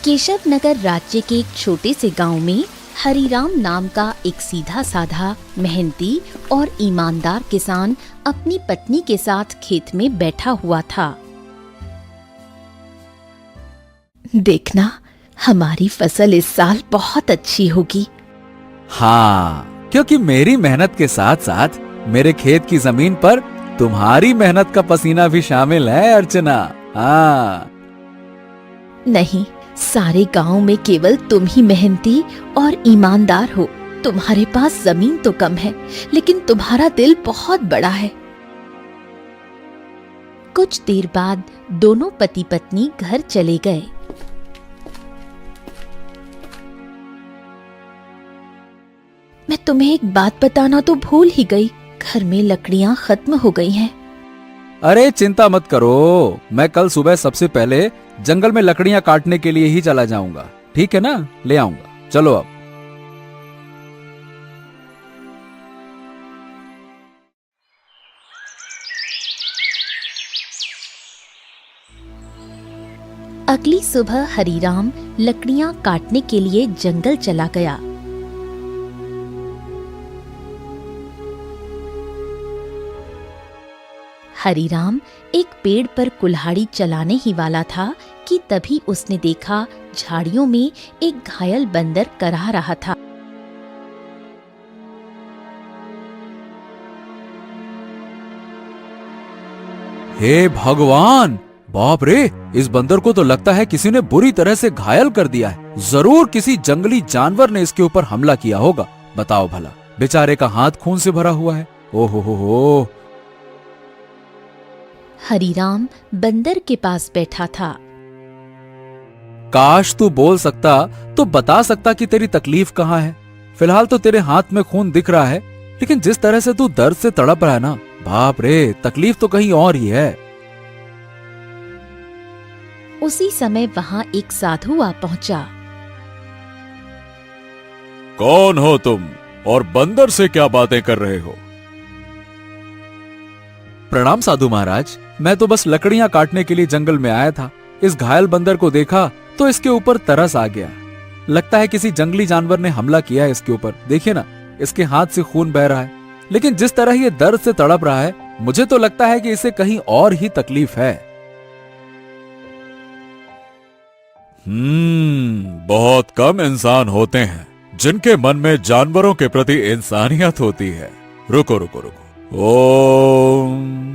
केशव नगर राज्य के एक छोटे से गांव में हरिराम नाम का एक सीधा साधा, मेहनती और ईमानदार किसान अपनी पत्नी के साथ खेत में बैठा हुआ था। देखना, हमारी फसल इस साल बहुत अच्छी होगी। हाँ, क्योंकि मेरी मेहनत के साथ साथ मेरे खेत की जमीन पर तुम्हारी मेहनत का पसीना भी शामिल है अर्चना। हाँ। नहीं, सारे गांव में केवल तुम ही मेहनती और ईमानदार हो। तुम्हारे पास जमीन तो कम है, लेकिन तुम्हारा दिल बहुत बड़ा है। कुछ देर बाद दोनों पति पत्नी घर चले गए। मैं तुम्हें एक बात बताना तो भूल ही गई, घर में लकड़ियां खत्म हो गई हैं। अरे चिंता मत करो, मैं कल सुबह सबसे पहले जंगल में लकड़ियां काटने के लिए ही चला जाऊंगा। ठीक है ना, ले आऊंगा। चलो अब। अगली सुबह हरिराम लकड़ियां काटने के लिए जंगल चला गया। हरिराम एक पेड़ पर कुल्हाड़ी चलाने ही वाला था कि तभी उसने देखा झाड़ियों में एक घायल बंदर करहा रहा था। हे भगवान, बाप रे, इस बंदर को तो लगता है किसी ने बुरी तरह से घायल कर दिया है। जरूर किसी जंगली जानवर ने इसके ऊपर हमला किया होगा। बताओ भला, बेचारे का हाथ खून से भरा हुआ है। ओहो हो। हरिराम बंदर के पास बैठा था। काश तू बोल सकता तो बता सकता कि तेरी तकलीफ कहाँ है। फिलहाल तो तेरे हाथ में खून दिख रहा है, लेकिन जिस तरह से तू दर्द से तड़प रहा है ना, बाप रे, तकलीफ तो कहीं और ही है। उसी समय वहां एक साधु आ पहुंचा। कौन हो तुम और बंदर से क्या बातें कर रहे हो? प्रणाम साधु महाराज, मैं तो बस लकड़ियां काटने के लिए जंगल में आया था। इस घायल बंदर को देखा तो इसके ऊपर तरस आ गया। लगता है किसी जंगली जानवर ने हमला किया है इसके ऊपर। देखिए ना, इसके हाथ से खून बह रहा है, लेकिन जिस तरह ये दर्द से तड़प रहा है, मुझे तो लगता है कि इसे कहीं और ही तकलीफ है। बहुत कम इंसान होते हैं जिनके मन में जानवरों के प्रति इंसानियत होती है। रुको रुको रुको। ओम।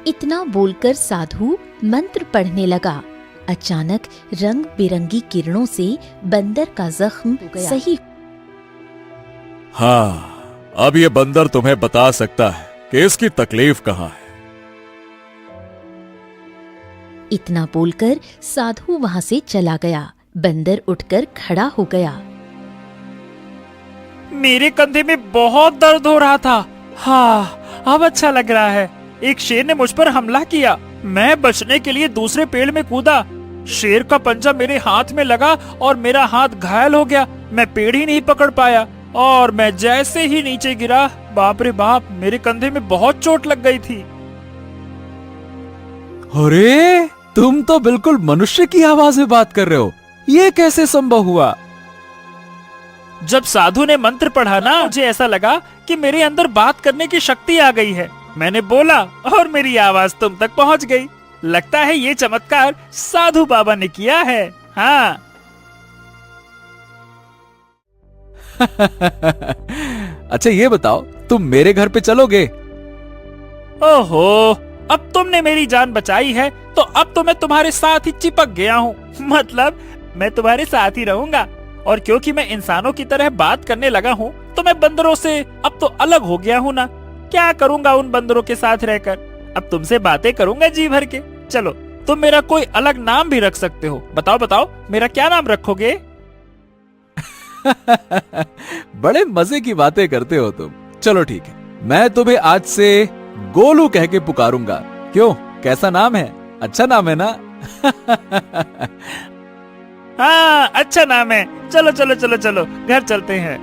इतना बोलकर साधु मंत्र पढ़ने लगा। अचानक रंग बिरंगी किरणों से बंदर का जख्म सही। हाँ, अब ये बंदर तुम्हें बता सकता है कि इसकी तकलीफ कहाँ है। इतना बोलकर साधु वहां से चला गया। बंदर उठकर खड़ा हो गया। मेरे कंधे में बहुत दर्द हो रहा था। हाँ, अब अच्छा लग रहा है। एक शेर ने मुझ पर हमला किया। मैं बचने के लिए दूसरे पेड़ में कूदा। शेर का पंजा मेरे हाथ में लगा और मेरा हाथ घायल हो गया। मैं पेड़ ही नहीं पकड़ पाया और मैं जैसे ही नीचे गिरा, बाप रे बाप, मेरे कंधे में बहुत चोट लग गई थी। अरे, तुम तो बिल्कुल मनुष्य की आवाज में बात कर रहे हो। ये कैसे संभव हुआ? जब साधु ने मंत्र पढ़ा ना, मुझे ऐसा लगा कि मेरे अंदर बात करने की शक्ति आ गई है। मैंने बोला और मेरी आवाज तुम तक पहुंच गई। लगता है ये चमत्कार साधु बाबा ने किया है। हाँ। अच्छा ये बताओ, तुम मेरे घर पे चलोगे? ओहो, अब तुमने मेरी जान बचाई है तो अब तो मैं तुम्हारे साथ ही चिपक गया हूँ। मतलब मैं तुम्हारे साथ ही रहूंगा। और क्योंकि मैं इंसानों की तरह बात करने लगा हूँ, तो मैं बंदरों से अब तो अलग हो गया हूँ ना। क्या करूंगा उन बंदरों के साथ रहकर? अब तुमसे बातें करूंगा जी भर के। चलो, तुम मेरा कोई अलग नाम भी रख सकते हो। बताओ बताओ, मेरा क्या नाम रखोगे? बड़े मजे की बातें करते हो तुम। चलो ठीक है, मैं तुम्हें आज से गोलू कह के पुकारूंगा। क्यों, कैसा नाम है? अच्छा नाम है ना? हाँ, अच्छा नाम है। चलो चलो चलो चलो, घर चलते हैं।